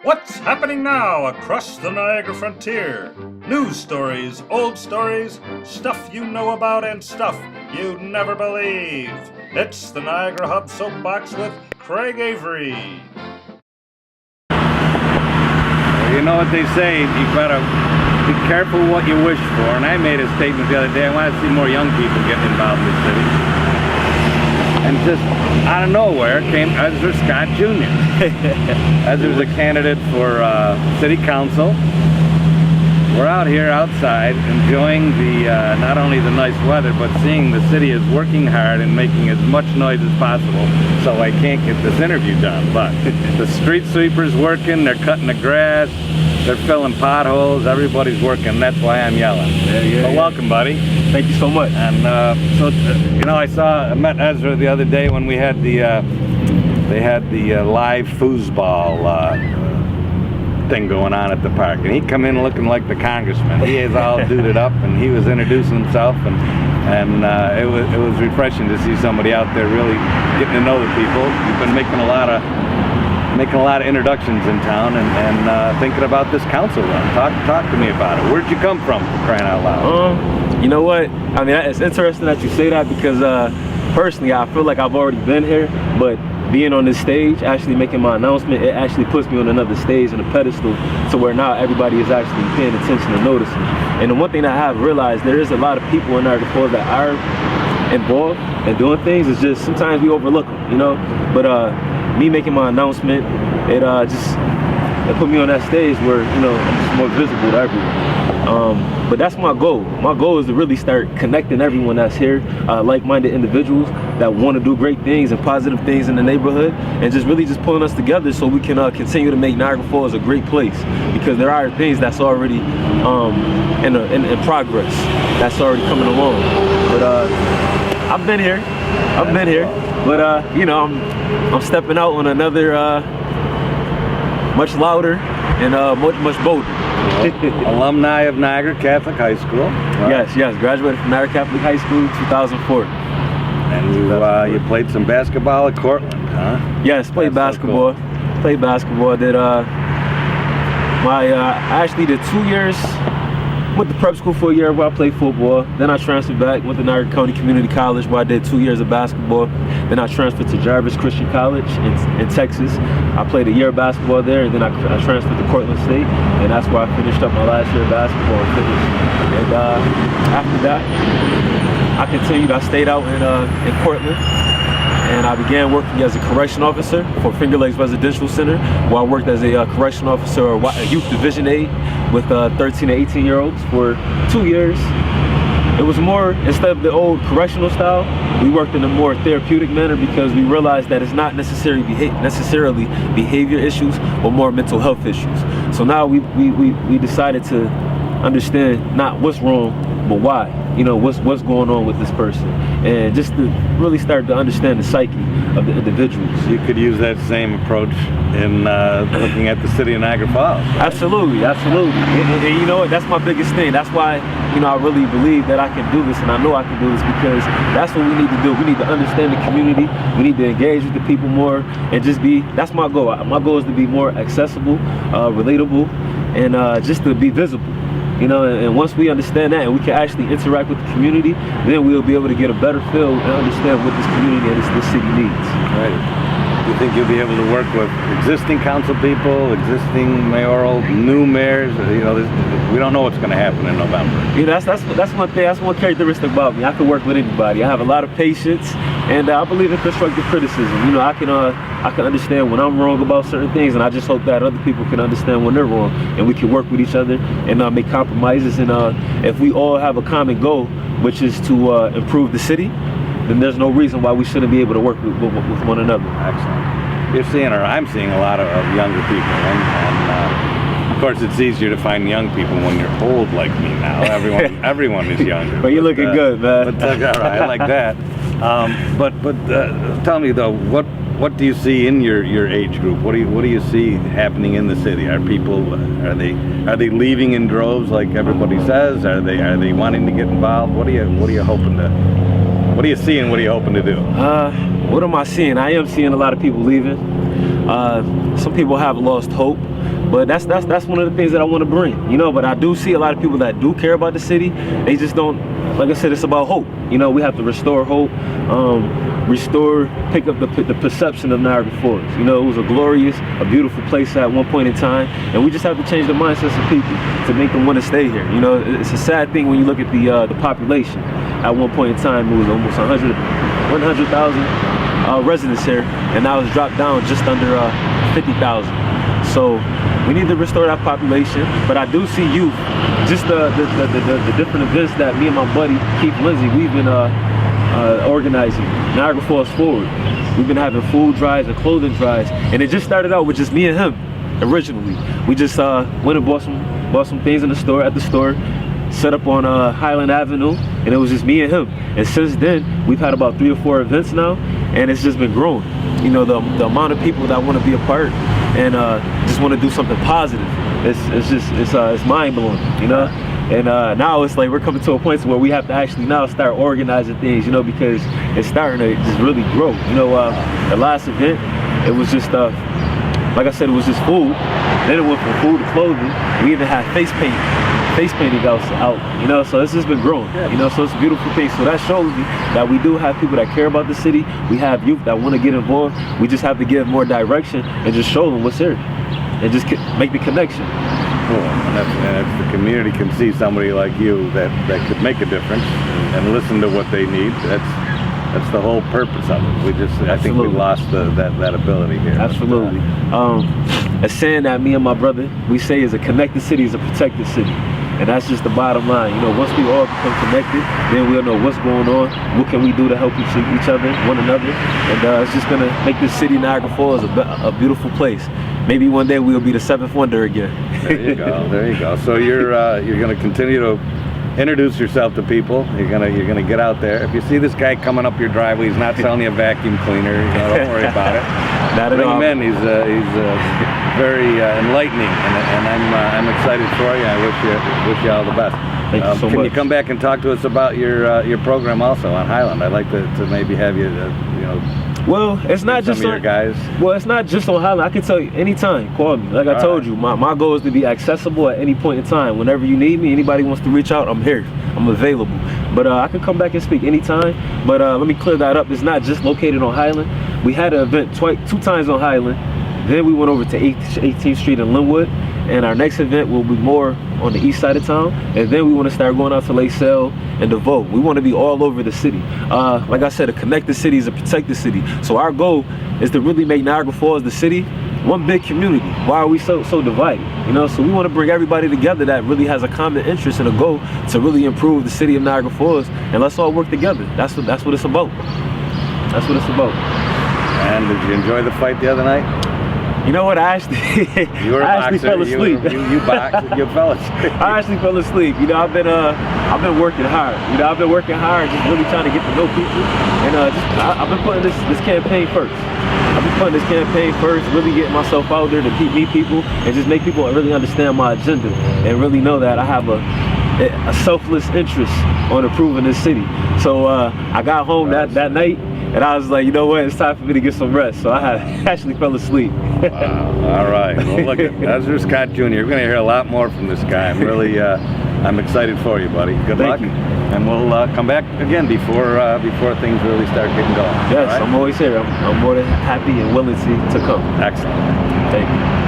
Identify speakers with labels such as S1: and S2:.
S1: What's happening now across the Niagara frontier? News stories, old stories, stuff you know about and stuff you'd never believe. It's the NiagaraHub Soapbox with Craig Avery.
S2: Well, you know what they say, you gotta be careful what you wish for. And I made a statement the other day, I want to see more young people getting involved in the city. And just out of nowhere came Ezra Scott Jr. Ezra's a candidate for city council. We're out here outside enjoying the not only the nice weather, but seeing the city is working hard and making as much noise as possible, so I can't get this interview done. But the street sweeper's working, they're cutting the grass, they're filling potholes, everybody's working. That's why I'm yelling. So welcome, buddy.
S3: Thank you so much.
S2: And you know, I met Ezra the other day when we had the they had the live foosball thing going on at the park, and he come in looking like the congressman. He is all duded up, and he was introducing himself, and it was refreshing to see somebody out there really getting to know the people. You've been making a lot of introductions in town, and thinking about this council run. Talk to me about it. Where'd you come from, for crying out loud?
S3: You know what? I mean, it's interesting that you say that, because personally, I feel like I've already been here, but being on this stage, actually making my announcement, it actually puts me on another stage and a pedestal to where now everybody is actually paying attention and noticing. And the one thing that I have realized, there is a lot of people in Niagara Falls that are involved and doing things. It's just sometimes we overlook them, you know. But me making my announcement, it put me on that stage where, you know, I'm just more visible to everyone. But that's my goal. My goal is to really start connecting everyone that's here, like-minded individuals that want to do great things and positive things in the neighborhood, and just really just pulling us together so we can continue to make Niagara Falls a great place, because there are things that's already in progress, that's already coming along. But I've been here, but you know, I'm stepping out on another much louder and much bolder.
S2: Alumni of Niagara Catholic High School. Right?
S3: Yes, graduated from Niagara Catholic High School 2004.
S2: And you played some basketball at Cortland, huh?
S3: Yes, played basketball. So cool. Played basketball. Did I actually did 2 years. Went to prep school for a year where I played football. Then I transferred back, went to Niagara County Community College where I did 2 years of basketball. Then I transferred to Jarvis Christian College in Texas. I played a year of basketball there, and then I transferred to Cortland State, and that's where I finished up my last year of basketball and finished. And after that, I continued. I stayed out in Cortland, and I began working as a correction officer for Finger Lakes Residential Center, where I worked as a correction officer or a youth division aide with 13 and 18-year-olds for 2 years. It was more, instead of the old correctional style, we worked in a more therapeutic manner, because we realized that it's not necessarily behavior issues, but more mental health issues. So now we decided to understand not what's wrong, but why. You know, what's going on with this person, and just to really start to understand the psyche of the individuals.
S2: You could use that same approach in looking at the city of Niagara Falls.
S3: Absolutely. And you know what, that's my biggest thing. That's why, you know, I really believe that I can do this, and I know I can do this, because that's what we need to do. We need to understand the community. We need to engage with the people more, and just that's my goal. My goal is to be more accessible, relatable, and just to be visible. You know, and once we understand that and we can actually interact with the community, then we'll be able to get a better feel and understand what this community and this city needs.
S2: Right. Do you think you'll be able to work with existing council people, existing mayoral, new mayors? You know, we don't know what's going to happen in November.
S3: Yeah, that's one thing. That's one characteristic about me. I can work with anybody. I have a lot of patience, and I believe in constructive criticism. You know, I can understand when I'm wrong about certain things, and I just hope that other people can understand when they're wrong, and we can work with each other and make compromises. And if we all have a common goal, which is to improve the city, then there's no reason why we shouldn't be able to work with one another.
S2: Excellent. I'm seeing a lot of younger people, and of course it's easier to find young people when you're old like me now. Everyone is younger.
S3: But you're looking good, man.
S2: But all right, I like that. But tell me though, what do you see in your age group? What do you see happening in the city? Are people are they leaving in droves like everybody says? Are they wanting to get involved? What are you hoping to What are you seeing? What are you hoping to do?
S3: What am I seeing? I am seeing a lot of people leaving. Some people have lost hope, but that's one of the things that I want to bring, you know. But I do see a lot of people that do care about the city. They just don't, like I said, it's about hope. You know, we have to restore hope, pick up the perception of Niagara Falls. You know, it was a beautiful place at one point in time, and we just have to change the mindsets of people to make them want to stay here. You know, it's a sad thing when you look at the population. At one point in time, it was almost 100,000 residents here, and now it's dropped down just under 50,000. So we need to restore that population. But I do see youth, just the different events that me and my buddy Keith Lindsay, we've been organizing. Niagara Falls Forward. We've been having food drives and clothing drives, and it just started out with just me and him originally. We just went and bought some things in the store, set up on Highland Avenue, and it was just me and him. And since then, we've had about 3 or 4 events now, and it's just been growing. You know, the amount of people that want to be a part and just want to do something positive. It's mind blowing, you know. And now it's like we're coming to a point where we have to actually now start organizing things, you know, because it's starting to just really grow. You know, the last event, it was just like I said, it was just food. Then it went from food to clothing. We even had face painting out, you know, so it's just been growing, you know, so it's a beautiful thing. So that shows me that we do have people that care about the city. We have youth that want to get involved. We just have to give more direction and just show them what's here and just make the connection.
S2: Cool. And if the community can see somebody like you that could make a difference and listen to what they need, that's the whole purpose of it. I think we lost that ability here.
S3: Absolutely. A saying that me and my brother, we say is a connected city is a protected city. And that's just the bottom line. You know, once we all become connected, then we'll know what's going on, what can we do to help each other, one another. And it's just gonna make this city, Niagara Falls, a beautiful place. Maybe one day we'll be the 7th wonder again.
S2: There you go, there you go. So you're gonna continue to introduce yourself to people. You're gonna get out there. If you see this guy coming up your driveway, he's not selling you a vacuum cleaner. You know, don't worry about it.
S3: Not at all.
S2: Bring him in. He's very enlightening, and I'm excited for you. I wish you all the best.
S3: Thank you so much.
S2: Can you come back and talk to us about your program also on Highland? I'd like to maybe have you, you know.
S3: Well, it's not just
S2: some of your guys.
S3: Well, it's not just on Highland. I can tell you anytime. Call me. Like I told you, my goal is to be accessible at any point in time. Whenever you need me, anybody wants to reach out, I'm here. I'm available. But I can come back and speak anytime. But let me clear that up. It's not just located on Highland. We had an event 2 times on Highland. Then we went over to 18th Street in Linwood. And our next event will be more on the east side of town. And then we want to start going out to Lake Sale and DeVoe. We want to be all over the city. Like I said, a connected city is a protected city. So our goal is to really make Niagara Falls, the city, one big community. Why are we so divided? You know, so we want to bring everybody together that really has a common interest and a goal to really improve the city of Niagara Falls. And let's all work together. That's what it's about. That's what it's about.
S2: And did you enjoy the fight the other night?
S3: You know what? I actually fell asleep.
S2: You boxed. You fell asleep.
S3: I actually fell asleep. You know, I've been working hard. You know, I've been working hard, just really trying to get to know people. And I've been putting this campaign first. I've been putting this campaign first, really getting myself out there to meet people and just make people really understand my agenda and really know that I have a selfless interest on improving this city. So I got home that night. And I was like, you know what, it's time for me to get some rest. So I actually fell asleep.
S2: Wow. All right. Well, look at Ezra Scott Jr. We're going to hear a lot more from this guy. I'm really, I'm excited for you, buddy. Good luck.
S3: Thank you.
S2: And we'll come back again before things really start getting going.
S3: Yes,
S2: right?
S3: I'm always here. I'm more than happy and willing to come.
S2: Excellent.
S3: Thank you.